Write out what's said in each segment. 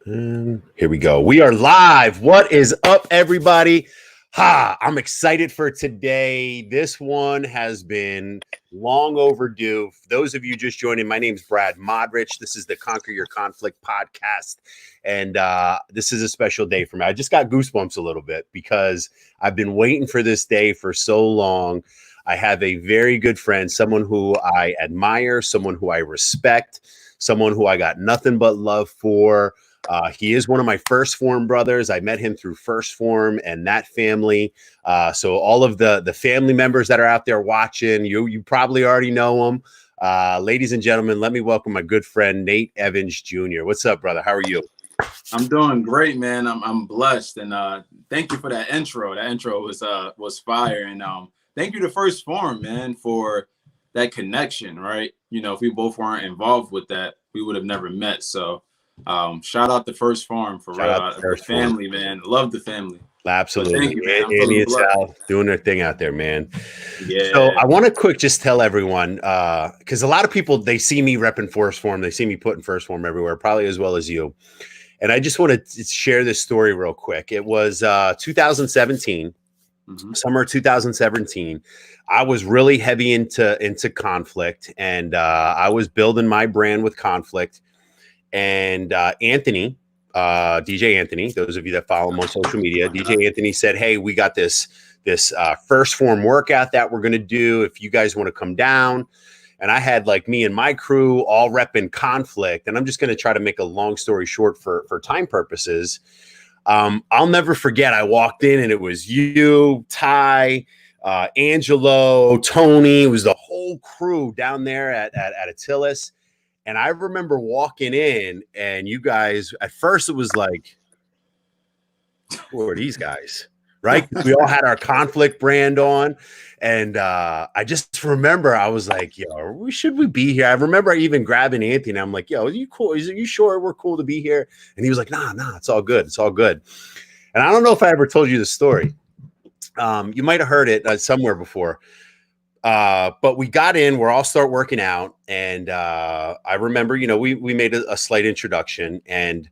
And here we go. We are live. What is up, everybody? I'm excited for today. This one has been long overdue. For those of you just joining, my name is Brad Modrich. This is the Conquer Your Conflict podcast. And this is a special day for me. I just got goosebumps a little bit because I've been waiting for this day for so long. I have a very good friend, someone who I admire, someone who I respect, someone who I got nothing but love for. He is one of my First Form brothers. I met him through First Form and that family. So all of the family members that are out there watching, you probably already know them. Ladies and gentlemen, let me welcome my good friend Nate Evans Jr. What's up, brother? How are you? I'm doing great, man. I'm blessed, and thank you for that intro. That intro was fire, and thank you to First Form, man, for that connection. Right? You know, if we both weren't involved with that, we would have never met. So. Shout out to First Farm for the family, man. Love the family. Absolutely. Thank you, man. Andy and Sal doing their thing out there, man. Yeah. So I want to just tell everyone, because a lot of people, they see me repping First Form. They see me putting First Form everywhere, probably as well as you. And I just want to share this story real quick. It was 2017, summer 2017. I was really heavy into conflict, and I was building my brand with conflict. And Anthony, DJ Anthony, those of you that follow him on social media, DJ Anthony said, "Hey, we got this First Form workout that we're going to do. If you guys want to come down." And I had like me and my crew all repping conflict. And I'm just going to try to make a long story short for time purposes. I'll never forget. I walked in and it was you, Ty, Angelo, Tony. It was the whole crew down there at Attilis. And I remember walking in and you guys, at first it was like, who are these guys? Right? We all had our conflict brand on. And I just remember I was like, yo, should we be here? I remember even grabbing Anthony. I'm like, yo, are you cool? Are you sure we're cool to be here? And he was like, nah, it's all good. It's all good. And I don't know if I ever told you the story. You might have heard it somewhere before. But we got in, we're all start working out. And I remember, we made a slight introduction. And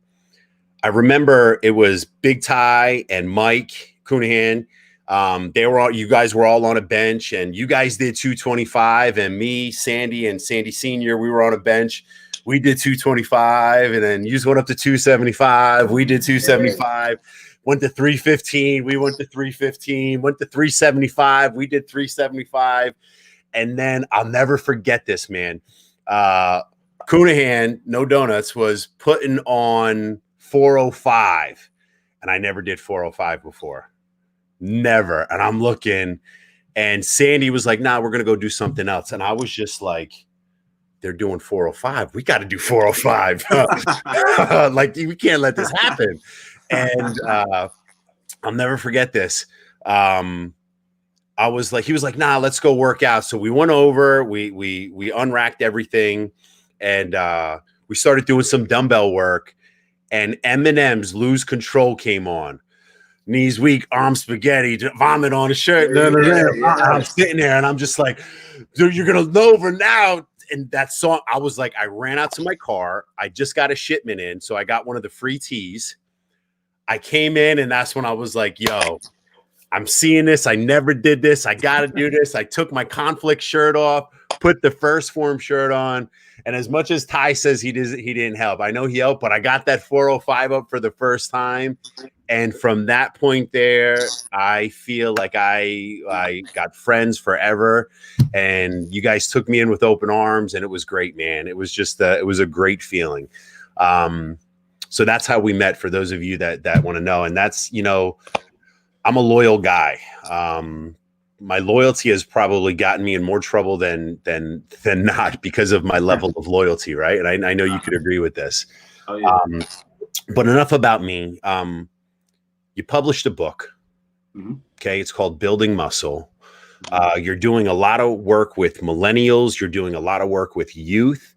I remember it was Big Ty and Mike Cunahan. You guys were all on a bench, and you guys did 225, and me, Sandy, and Sandy Senior, we were on a bench. We did 225, and then you went up to 275. We did 275. Went to 315. We went to 315. Went to 375. We did 375. And then I'll never forget this, man. Cunahan, no donuts, was putting on 405. And I never did 405 before. Never. And I'm looking. And Sandy was like, nah, we're going to go do something else. And I was just like, they're doing 405. We got to do 405. Like, we can't let this happen. And I'll never forget this. He was like, nah, let's go work out. So we went over, we unracked everything, and we started doing some dumbbell work. And Eminem's Lose Control came on. Knees weak, arms spaghetti, vomit on his shirt. I'm sitting there and I'm just like, dude, you're gonna know over now. And that song, I was like, I ran out to my car. I just got a shipment in, so I got one of the free tees. I came in, and that's when I was like, yo, I'm seeing this. I never did this. I got to do this. I took my conflict shirt off, put the First Form shirt on. And as much as Ty says he didn't help, I know he helped, but I got that 405 up for the first time. And from that point there, I feel like I got friends forever. And you guys took me in with open arms, and it was great, man. It was just it was a great feeling. So that's how we met, for those of you that want to know. And that's, I'm a loyal guy. My loyalty has probably gotten me in more trouble than not because of my level of loyalty, right? And I know you could agree with this. Oh, yeah. But enough about me. You published a book. Mm-hmm. Okay, it's called Building Muscle. You're doing a lot of work with millennials. You're doing a lot of work with youth.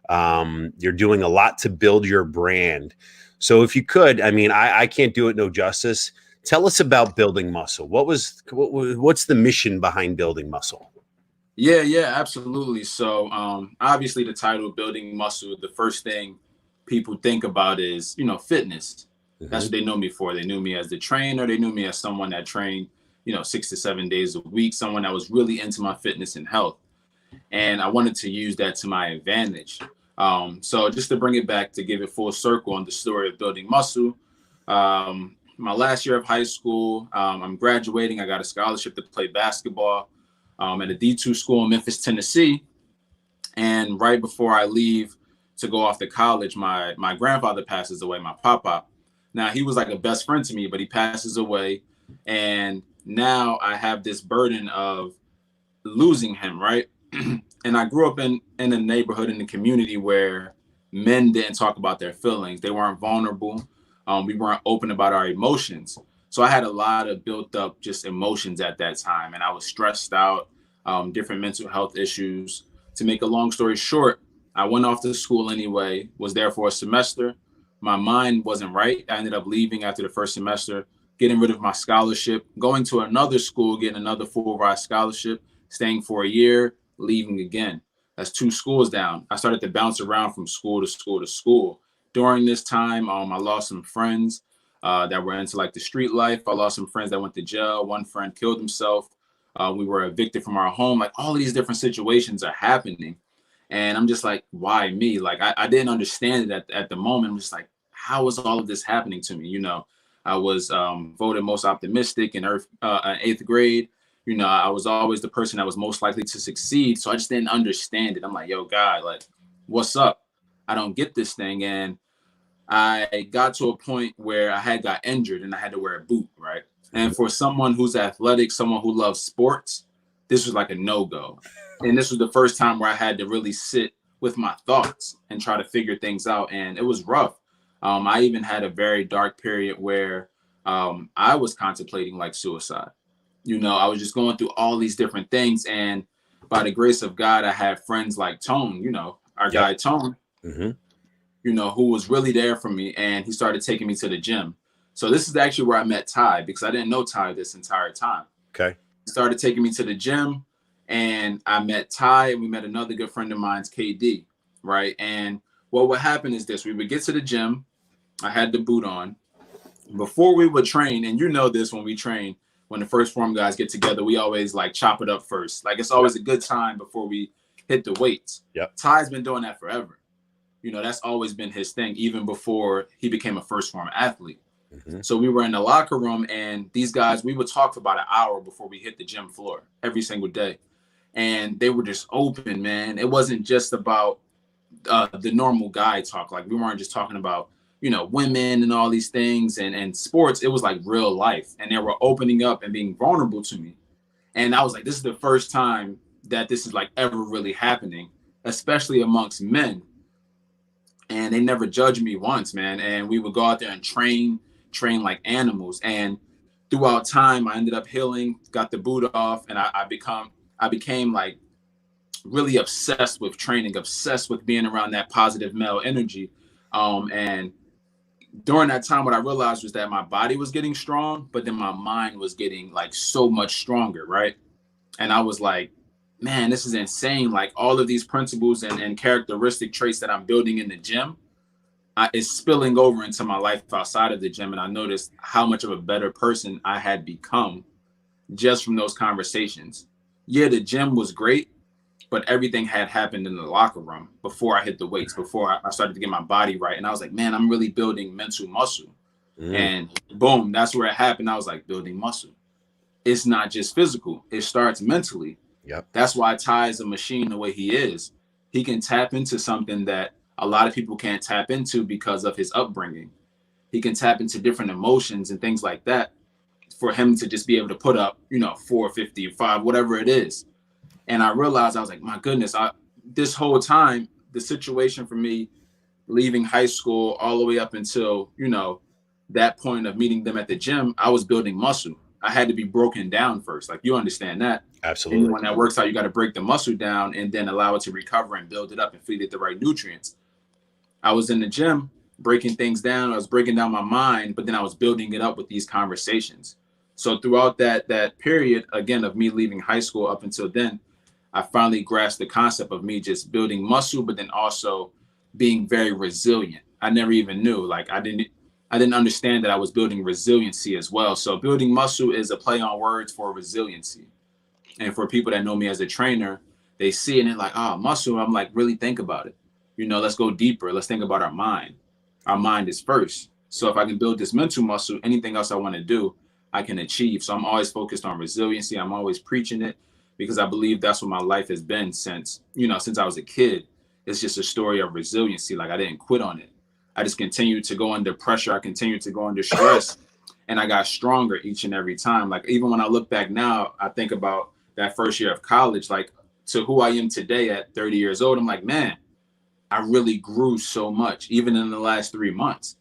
You're doing a lot to build your brand. So if you could, I mean, I can't do it no justice. Tell us about Building Muscle. What's the mission behind Building Muscle? Yeah, absolutely. So obviously the title, Building Muscle, the first thing people think about is, fitness. That's Mhm. what they know me for. They knew me as the trainer. They knew me as someone that trained, 6 to 7 days a week, someone that was really into my fitness and health. And I wanted to use that to my advantage. So just to bring it back, to give it full circle on the story of building muscle, my last year of high school, I'm graduating. I got a scholarship to play basketball at a D2 school in Memphis, Tennessee. And right before I leave to go off to college, my grandfather passes away, my papa. Now, he was like a best friend to me, but he passes away. And now I have this burden of losing him, right? And I grew up in a neighborhood, in the community, where men didn't talk about their feelings. They weren't vulnerable. We weren't open about our emotions. So I had a lot of built up just emotions at that time, and I was stressed out, different mental health issues. To make a long story short, I went off to school anyway, was there for a semester. My mind wasn't right. I ended up leaving after the first semester, getting rid of my scholarship, going to another school, getting another full ride scholarship, staying for a year, leaving again. That's 2 schools down. I started to bounce around from school to school to school. During this time, I lost some friends that were into like the street life. I lost some friends that went to jail. One friend killed himself. We were evicted from our home. Like, all of these different situations are happening. And I'm just like, why me? Like, I didn't understand it at the moment. I'm just like, how is all of this happening to me? I was voted most optimistic in 8th grade. I was always the person that was most likely to succeed. So I just didn't understand it. I'm like, yo, God, like, what's up? I don't get this thing. And I got to a point where I had got injured and I had to wear a boot, right? And for someone who's athletic, someone who loves sports, this was like a no-go. And this was the first time where I had to really sit with my thoughts and try to figure things out. And it was rough. I even had a very dark period where I was contemplating like suicide. I was just going through all these different things. And by the grace of God, I had friends like Tone, our guy Tone, Mhm. who was really there for me. And he started taking me to the gym. So this is actually where I met Ty, because I didn't know Ty this entire time. Okay. He started taking me to the gym, and I met Ty, and we met another good friend of mine's, KD, right? And what would happen is this: we would get to the gym. I had the boot on. Before we would train, and this, when we train, when the first form guys get together, we always like chop it up first. Like, it's always a good time before we hit the weights. Yep. Ty's been doing that forever. That's always been his thing, even before he became a first form athlete. Mhm. So we were in the locker room, and these guys, we would talk for about an hour before we hit the gym floor every single day. And they were just open, man. It wasn't just about the normal guy talk. Like, we weren't just talking about, women and all these things and sports. It was like real life. And they were opening up and being vulnerable to me. And I was like, this is the first time that this is like ever really happening, especially amongst men. And they never judged me once, man. And we would go out there and train like animals. And throughout time, I ended up healing, got the boot off, and I became like really obsessed with training, obsessed with being around that positive male energy. And during that time, what I realized was that my body was getting strong, but then my mind was getting like so much stronger, right? And I was like, man, this is insane. Like, all of these principles and characteristic traits that I'm building in the gym is spilling over into my life outside of the gym. And I noticed how much of a better person I had become just from those conversations. Yeah, the gym was great, but everything had happened in the locker room before I hit the weights, before I started to get my body right. And I was like, man, I'm really building mental muscle. And boom, that's where it happened. I was like, building muscle. It's not just physical. It starts mentally. Yep. That's why Ty is a machine the way he is. He can tap into something that a lot of people can't tap into because of his upbringing. He can tap into different emotions and things like that for him to just be able to put up, 450, 5, whatever it is. And I realized, I was like, my goodness, this whole time, the situation for me leaving high school all the way up until, that point of meeting them at the gym, I was building muscle. I had to be broken down first. Like, you understand that. Absolutely. And when that works out, you got to break the muscle down and then allow it to recover and build it up and feed it the right nutrients. I was in the gym breaking things down. I was breaking down my mind, but then I was building it up with these conversations. So throughout that period, again, of me leaving high school up until then, I finally grasped the concept of me just building muscle, but then also being very resilient. I never even knew. Like I didn't understand that I was building resiliency as well. So building muscle is a play on words for resiliency. And for people that know me as a trainer, they see it and they're like, oh, muscle. I'm like, really think about it. You know, let's go deeper. Let's think about our mind. Our mind is first. So if I can build this mental muscle, anything else I want to do, I can achieve. So I'm always focused on resiliency. I'm always preaching it because I believe that's what my life has been since, you know, since I was a kid. It's just a story of resiliency. Like I didn't quit on it. I just continued to go under pressure. I continued to go under stress and I got stronger each and every time. Like even when I look back now, I think about that first year of college, like to who I am today at 30 years old. I'm like, man, I really grew so much, even in the last 3 months.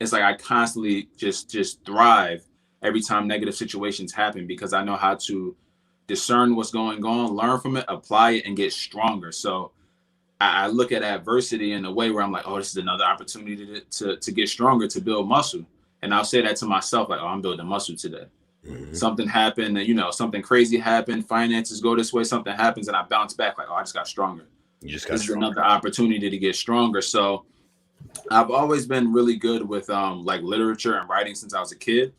It's like I constantly just thrive every time negative situations happen because I know how to discern what's going on, learn from it, apply it, and get stronger. So I look at adversity in a way where I'm like, oh, this is another opportunity to get stronger, to build muscle. And I'll say that to myself, like, oh, I'm building muscle today. Mm-hmm. Something happened, you know, something crazy happened, finances go this way, something happens, and I bounce back like, oh, I just got stronger. You just got this stronger. Is another opportunity to get stronger. So I've always been really good with like literature and writing since I was a kid.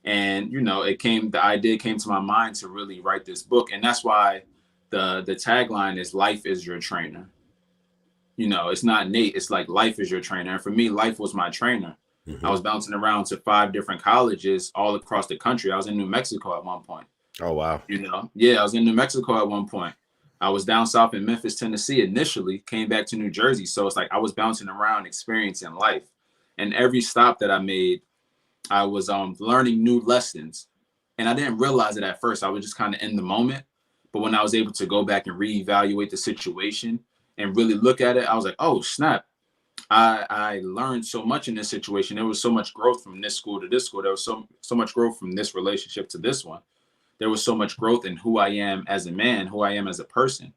And, you know, the idea came to my mind to really write this book. And that's why the tagline is life is your trainer. You know, it's not Nate, it's like life is your trainer. And for me, life was my trainer. Mm-hmm. I was bouncing around to 5 different colleges all across the country. I was in New Mexico at one point. Oh, wow. You know, yeah, I was in New Mexico at one point. I was down south in Memphis, Tennessee initially, came back to New Jersey. So it's like I was bouncing around, experiencing life. And every stop that I made, I was learning new lessons. And I didn't realize it at first. I was just kind of in the moment. But when I was able to go back and reevaluate the situation and really look at it, I was like, oh, snap. I learned so much in this situation. There was so much growth from this school to this school. There was so much growth from this relationship to this one. There was so much growth in who I am as a man, who I am as a person.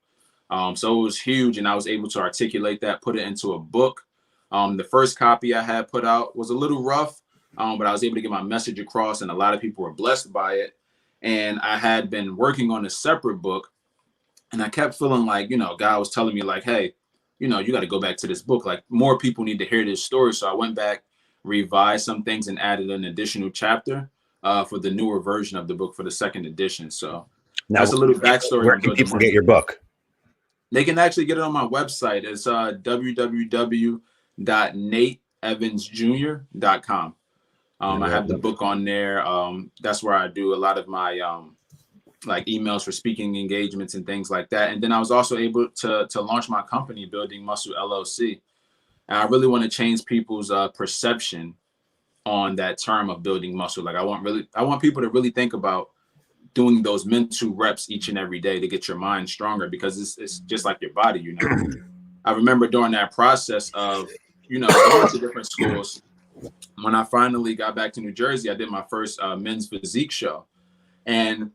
So it was huge. And I was able to articulate that, put it into a book. The first copy I had put out was a little rough, but I was able to get my message across and a lot of people were blessed by it. And I had been working on a separate book and I kept feeling like, you know, God was telling me like, hey, you know, you got to go back to this book. Like more people need to hear this story. So I went back, revised some things and added an additional chapter for the newer version of the book for the second edition. So now, that's a little backstory. Where can people get your book? They can actually get it on my website. It's www.nateevansjr.com. I have the book on there. That's where I do a lot of my like emails for speaking engagements and things like that. And then I was also able to launch my company, Building Muscle LLC. And I really want to change people's perception on that term of building muscle. Like I want people to really think about doing those mental reps each and every day to get your mind stronger, because it's just like your body, you know. I remember during that process of, you know, going to different schools, when I finally got back to New Jersey, I did my first men's physique show. And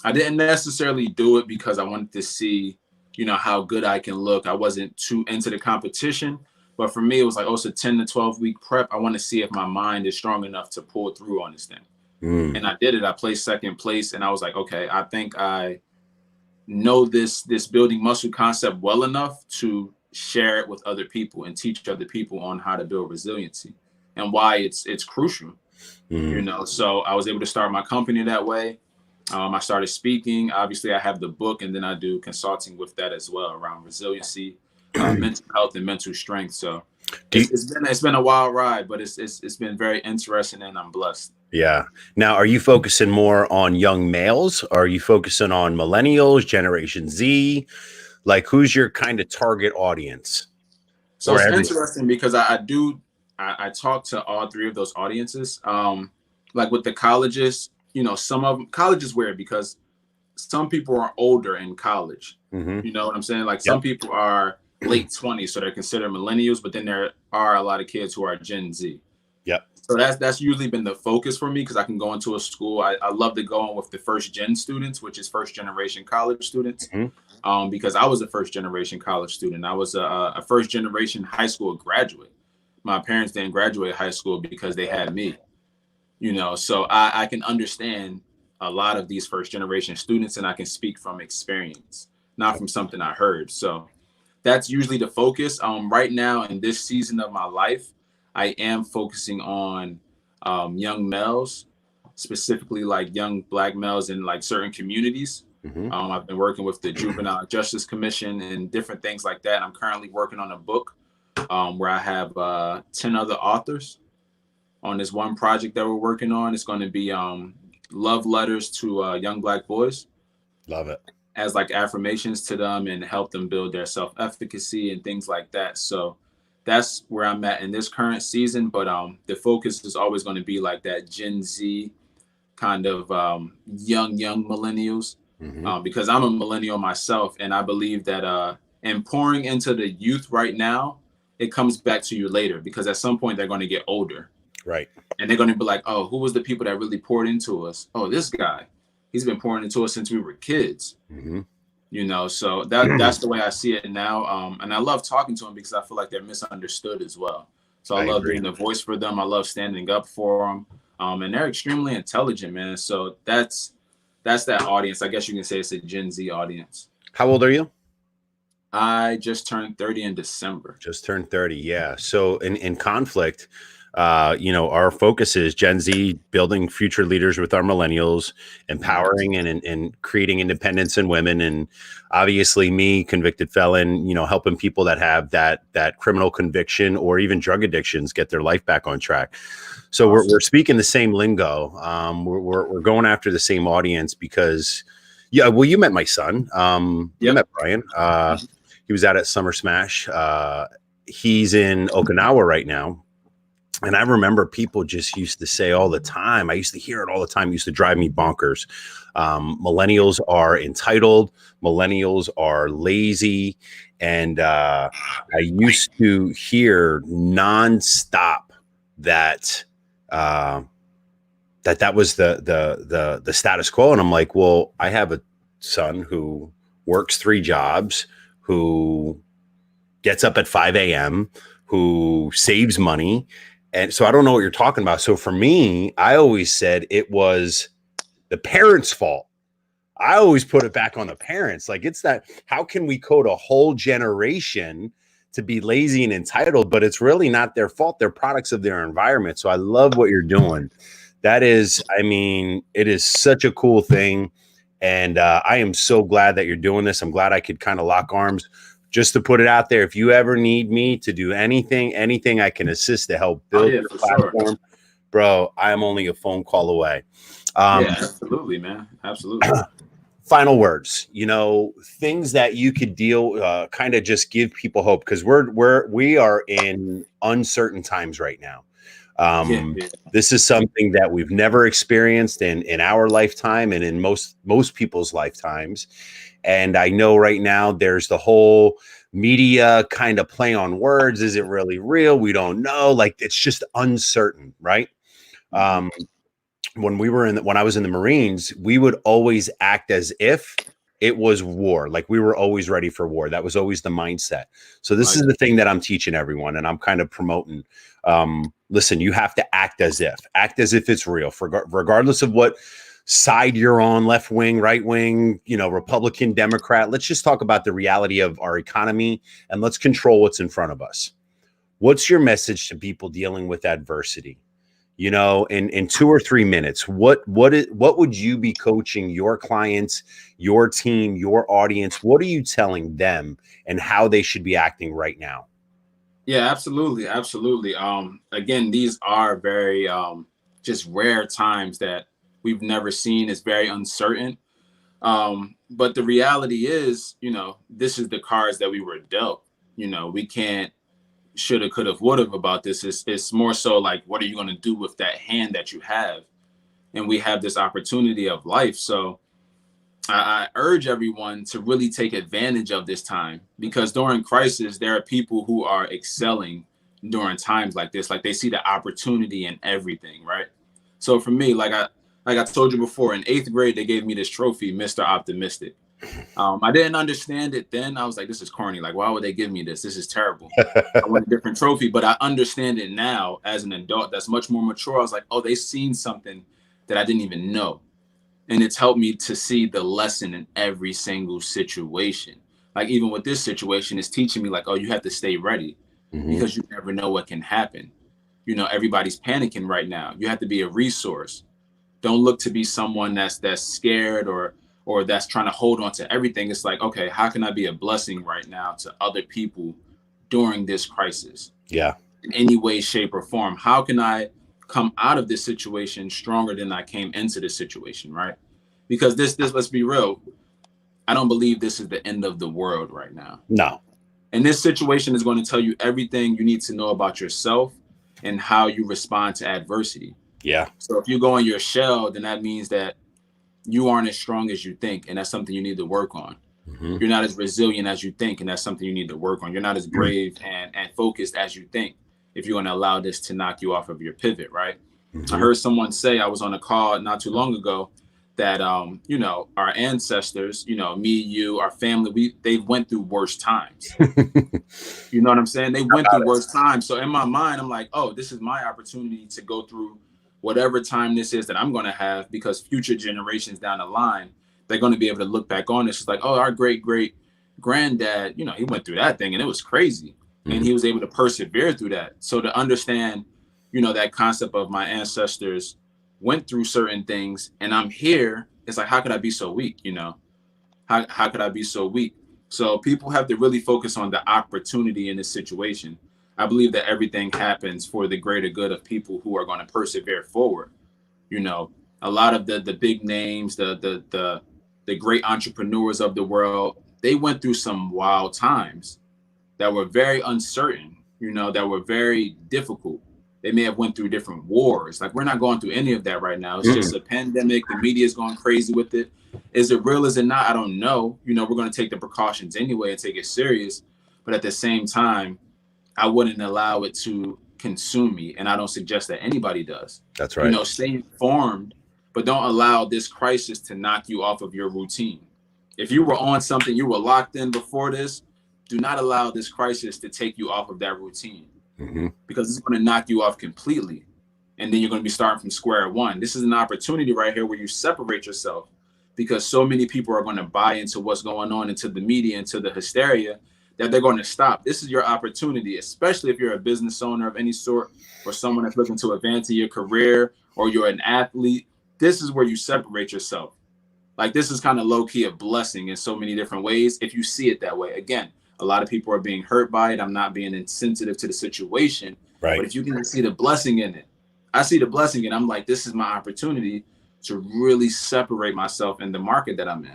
I didn't necessarily do it because I wanted to see, you know, how good I can look. I wasn't too into the competition. But for me, it was like, oh, it's a 10 to 12 week prep. I want to see if my mind is strong enough to pull through on this thing. And I did it. I placed second place. And I was like, okay, I think I know this building muscle concept well enough to share it with other people and teach other people on how to build resiliency and why it's crucial, you know. So I was able to start my company that way. I started speaking. Obviously, I have the book, and then I do consulting with that as well around resiliency, mental health, and mental strength. So it's been a wild ride, but it's been very interesting, and I'm blessed. Yeah. Now, are you focusing more on young males? Or are you focusing on millennials, Generation Z? Like, who's your kind of target audience? So it's interesting because I talk to all 3 of those audiences. Like with the colleges, you know, some of them, college is weird because some people are older in college. You know what I'm saying? Like some people are late 20s, so they're considered millennials, but then there are a lot of kids who are Gen Z. Yep. So that's usually been the focus for me because I can go into a school. I love to go in with the first gen students, which is first generation college students, because I was a first generation college student. I was a first generation high school graduate. My parents didn't graduate high school because they had me, you know, so I can understand a lot of these first generation students and I can speak from experience, not from something I heard. So that's usually the focus. Right now in this season of my life, I am focusing on young males, specifically like young Black males in like certain communities. Hmm. I've been working with the Juvenile Justice Commission and different things like that. I'm currently working on a book where I have 10 other authors on this one project that we're working on. It's going to be love letters to young Black boys Love it. as like affirmations to them and help them build their self-efficacy and things like that. So that's where I'm at in this current season. But the focus is always going to be like that Gen Z kind of young millennials, Hmm. because I'm a millennial myself, and I believe that in pouring into the youth right now, it comes back to you later, because at some point they're going to get older Right. and they're going to be like, oh, who was the people that really poured into us? Oh, this guy, he's been pouring into us since we were kids. Hmm. So that's the way I see it now. And I love talking to them because I feel like they're misunderstood as well. So I I love agree. being the voice for them. I love standing up for them. And they're extremely intelligent, man. So that's that audience. I guess you can say it's a Gen Z audience. How old are you? I just turned 30 in December. Just turned 30. Yeah. So in conflict, our focus is Gen Z, building future leaders with our millennials, empowering and creating independence in women. And obviously me, convicted felon, helping people that have that criminal conviction or even drug addictions get their life back on track. So we're speaking the same lingo. We're going after the same audience because, yeah, well, you met my son. You met Brian. He was out at Summer Smash. He's in Okinawa right now. And I remember people just used to say all the time, I used to hear it all the time. It used to drive me bonkers. Millennials are entitled. Millennials are lazy. And I used to hear nonstop that that was the status quo. And I'm like, well, I have a son who works 3 jobs, who gets up at 5 a.m., who saves money. And so I don't know what you're talking about. So for me, I always said it was the parents' fault. I always put it back on the parents. Like, it's that, how can we code a whole generation to be lazy and entitled? But it's really not their fault. They're products of their environment. So I love what you're doing. That is, I mean, it is such a cool thing. And I am so glad that you're doing this. I'm glad I could kind of lock arms. Just to put it out there, if you ever need me to do anything I can assist to help build your platform, sure, bro, I am only a phone call away. Yeah, absolutely, man. Absolutely. Final words, things that you could deal, kind of just give people hope, because we are in uncertain times right now. This is something that we've never experienced in our lifetime and in most people's lifetimes. And I know right now there's the whole media kind of play on words. Is it really real? We don't know. Like, it's just uncertain, right? When I was in the Marines, we would always act as if it was war. Like, we were always ready for war. That was always the mindset. So this is the thing that I'm teaching everyone, and I'm kind of promoting. Listen, you have to act as if it's real, regardless of what side you're on, left wing, right wing, Republican, Democrat. Let's just talk about the reality of our economy, and let's control what's in front of us. What's your message to people dealing with adversity? In 2 or 3 minutes, what would you be coaching your clients, your team, your audience? What are you telling them and how they should be acting right now? Yeah, absolutely. Absolutely. Again, these are very just rare times that we've never seen. It's very uncertain. But the reality is, this is the cards that we were dealt. We can't shoulda, coulda, woulda about this. It's more so like, what are you going to do with that hand that you have? And we have this opportunity of life. So I urge everyone to really take advantage of this time, because during crisis, there are people who are excelling during times like this. Like, they see the opportunity in everything, right? So for me, like I told you before, in 8th grade, they gave me this trophy, Mr. Optimistic. I didn't understand it then. I was like, this is corny. Like, why would they give me this? This is terrible. I want a different trophy. But I understand it now as an adult that's much more mature. I was like, oh, they've seen something that I didn't even know. And it's helped me to see the lesson in every single situation. Like, even with this situation, it's teaching me like, oh, you have to stay ready, because you never know what can happen. everybody's panicking right now. You have to be a resource. Don't look to be someone that's scared or that's trying to hold on to everything. It's like, okay, how can I be a blessing right now to other people during this crisis? Yeah. In any way, shape, or form. How can I come out of this situation stronger than I came into this situation, right? Because this let's be real, I don't believe this is the end of the world right now. No. And this situation is going to tell you everything you need to know about yourself and how you respond to adversity. Yeah. So if you go in your shell, then that means that you aren't as strong as you think, and that's something you need to work on. Mm-hmm. You're not as resilient as you think, and that's something you need to work on. You're not as brave and focused as you think if you're going to allow this to knock you off of your pivot, right? Mm-hmm. I heard someone say, I was on a call not too long ago, that our ancestors, me, you, our family, they went through worse times. You know what I'm saying? They went through worse times. So in my mind, I'm like, oh, this is my opportunity to go through whatever time this is that I'm going to have, because future generations down the line, they're going to be able to look back on this. It's like, oh, our great granddad, he went through that thing and it was crazy. Mm-hmm. And he was able to persevere through that. So to understand, that concept of my ancestors went through certain things and I'm here, it's like, how could I be so weak? How could I be so weak? So people have to really focus on the opportunity in this situation. I believe that everything happens for the greater good of people who are going to persevere forward. A lot of the big names, the great entrepreneurs of the world, they went through some wild times that were very uncertain, that were very difficult. They may have went through different wars. Like, we're not going through any of that right now. It's just a pandemic. The media is going crazy with it. Is it real? Is it not? I don't know. We're going to take the precautions anyway and take it serious. But at the same time, I wouldn't allow it to consume me. And I don't suggest that anybody does. That's right. Stay informed, but don't allow this crisis to knock you off of your routine. If you were on something, you were locked in before this, do not allow this crisis to take you off of that routine. Mm-hmm. Because it's going to knock you off completely. And then you're going to be starting from square one. This is an opportunity right here where you separate yourself, because so many people are going to buy into what's going on, into the media, into the hysteria, that they're going to stop. This is your opportunity, especially if you're a business owner of any sort or someone that's looking to advance in your career, or you're an athlete. This is where you separate yourself. Like, this is kind of low key a blessing in so many different ways if you see it that way. Again, a lot of people are being hurt by it. I'm not being insensitive to the situation. Right. But if you can see the blessing in it, I see the blessing and I'm like, this is my opportunity to really separate myself in the market that I'm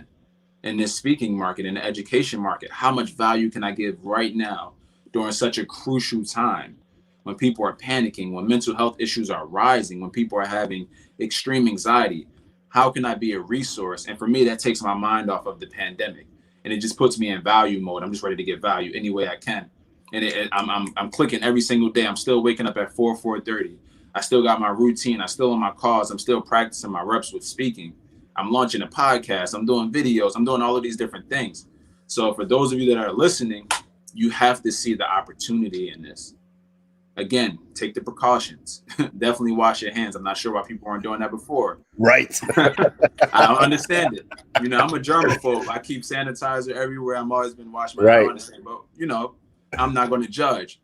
in this speaking market, in the education market. How much value can I give right now during such a crucial time when people are panicking, when mental health issues are rising, when people are having extreme anxiety? How can I be a resource? And for me, that takes my mind off of the pandemic. And it just puts me in value mode. I'm just ready to get value any way I can. And I'm clicking every single day. I'm still waking up at 4:30. I still got my routine. I'm still on my calls. I'm still practicing my reps with speaking. I'm launching a podcast. I'm doing videos. I'm doing all of these different things. So for those of you that are listening, you have to see the opportunity in this. Again, take the precautions. Definitely wash your hands. I'm not sure why people weren't doing that before. Right. I don't understand it. I'm a germaphobe. I keep sanitizer everywhere. I'm always been washing my hands. But, I'm not going to judge.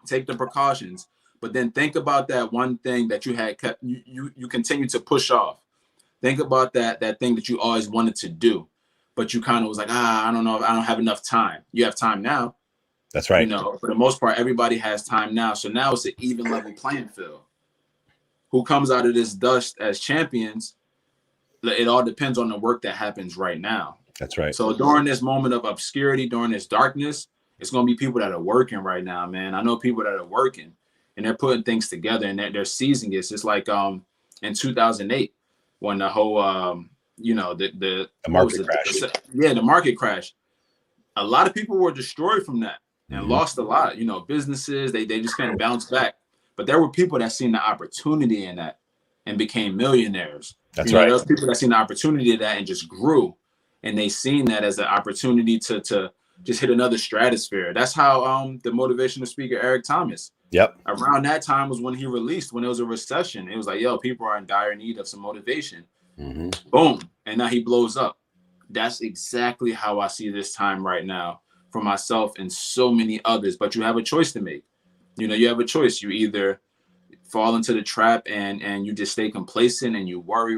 Take the precautions. But then think about that one thing that you had kept, you continue to push off. Think about that thing that you always wanted to do, but you kind of was like, I don't know, I don't have enough time. You have time now. That's right. For the most part, everybody has time now. So now it's an even level playing field. Who comes out of this dust as champions? It all depends on the work that happens right now. That's right. So during this moment of obscurity, during this darkness, it's going to be people that are working right now, man. I know people that are working and they're putting things together and they're seizing it. It's just like in 2008 when the whole, the market crash. The market crash. A lot of people were destroyed from that and lost a lot. Businesses, they just kind of bounced back. But there were people that seen the opportunity in that and became millionaires. That's right. Those people that seen the opportunity of that and just grew. And they seen that as an opportunity to just hit another stratosphere. That's how the motivational speaker Eric Thomas. Yep. Around that time was when he released, when it was a recession. It was like, yo, people are in dire need of some motivation. Mm-hmm. Boom. And now he blows up. That's exactly how I see this time right now for myself and so many others. But you have a choice to make. You have a choice. You either fall into the trap and you just stay complacent and you worry,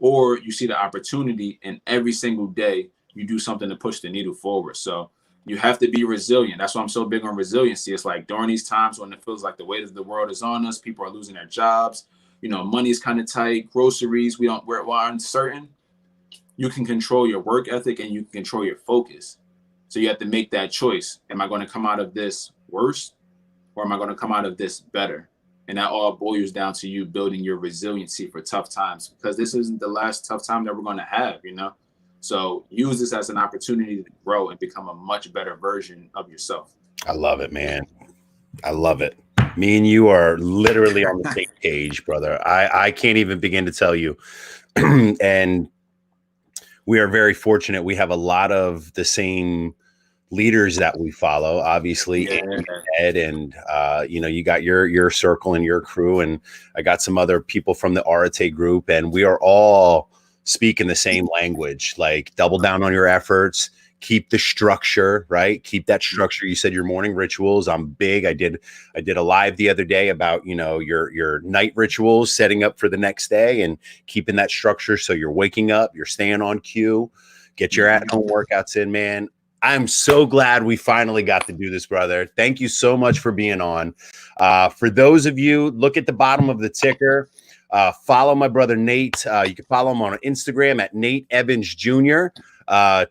or you see the opportunity and every single day you do something to push the needle forward. So you have to be resilient. That's why I'm so big on resiliency. It's like during these times when it feels like the weight of the world is on us, people are losing their jobs, money's kind of tight, groceries, we're uncertain. You can control your work ethic and you can control your focus. So you have to make that choice. Am I going to come out of this worse, or am I going to come out of this better? And that all boils down to you building your resiliency for tough times, because this isn't the last tough time that we're going to have, So use this as an opportunity to grow and become a much better version of yourself. I love it, man. I love it. Me and you are literally on the same page, brother. I can't even begin to tell you. And we are very fortunate. We have a lot of the same leaders that we follow, obviously. Yeah. Ed, and you got your circle and your crew, and I got some other people from the Arete group, and we are all speaking the same language. Like, double down on your efforts, keep the structure, right? Keep that structure. You said your morning rituals. I'm big. I did a live the other day about, your night rituals, setting up for the next day and keeping that structure. So you're waking up, you're staying on cue, get your at-home workouts in, man. I'm so glad we finally got to do this, brother. Thank you so much for being on. For those of you, look at the bottom of the ticker. Follow my brother Nate. You can follow him on Instagram at Nate Evans Jr.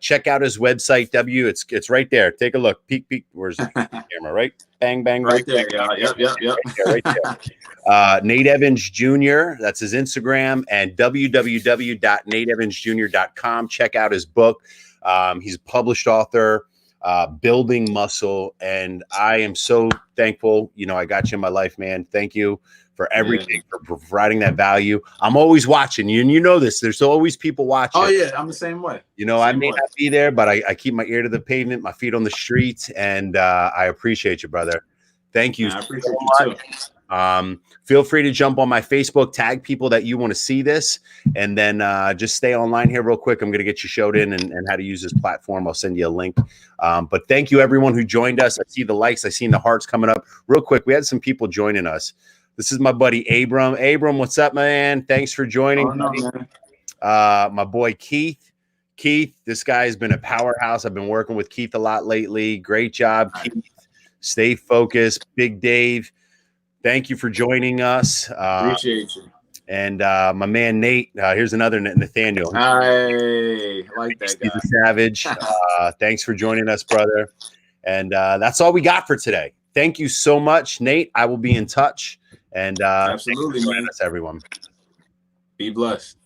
Check out his website. It's right there. Take a look. Peek. Where's the camera? Right? Bang. Right there. Yeah. Yep. Right there. Nate Evans Jr. That's his Instagram, and www.nateevansjr.com. Check out his book. He's a published author, Building Muscle, and I am so thankful. I got you in my life, man. Thank you for everything, for providing that value. I'm always watching you, and you know this. There's always people watching. Oh yeah, I'm the same way. I may not be there, but I keep my ear to the pavement, my feet on the street, and I appreciate you, brother. Thank you. I appreciate you too. Feel free to jump on my Facebook, tag people that you want to see this, and then just stay online here real quick. I'm going to get you showed in and how to use this platform. I'll send you a link. But thank you, everyone who joined us. I see the likes. I seen the hearts coming up real quick. We had some people joining us. This is my buddy, Abram. Abram, what's up, man? Thanks for joining. Oh, no, man. My boy, Keith. Keith, this guy has been a powerhouse. I've been working with Keith a lot lately. Great job, Keith. Stay focused. Big Dave, thank you for joining us. Appreciate you. And my man Nate, here's another Nathaniel. I like that guy. He's a savage. Thanks for joining us, brother. And that's all we got for today. Thank you so much, Nate. I will be in touch. And absolutely, man. Everyone. Be blessed.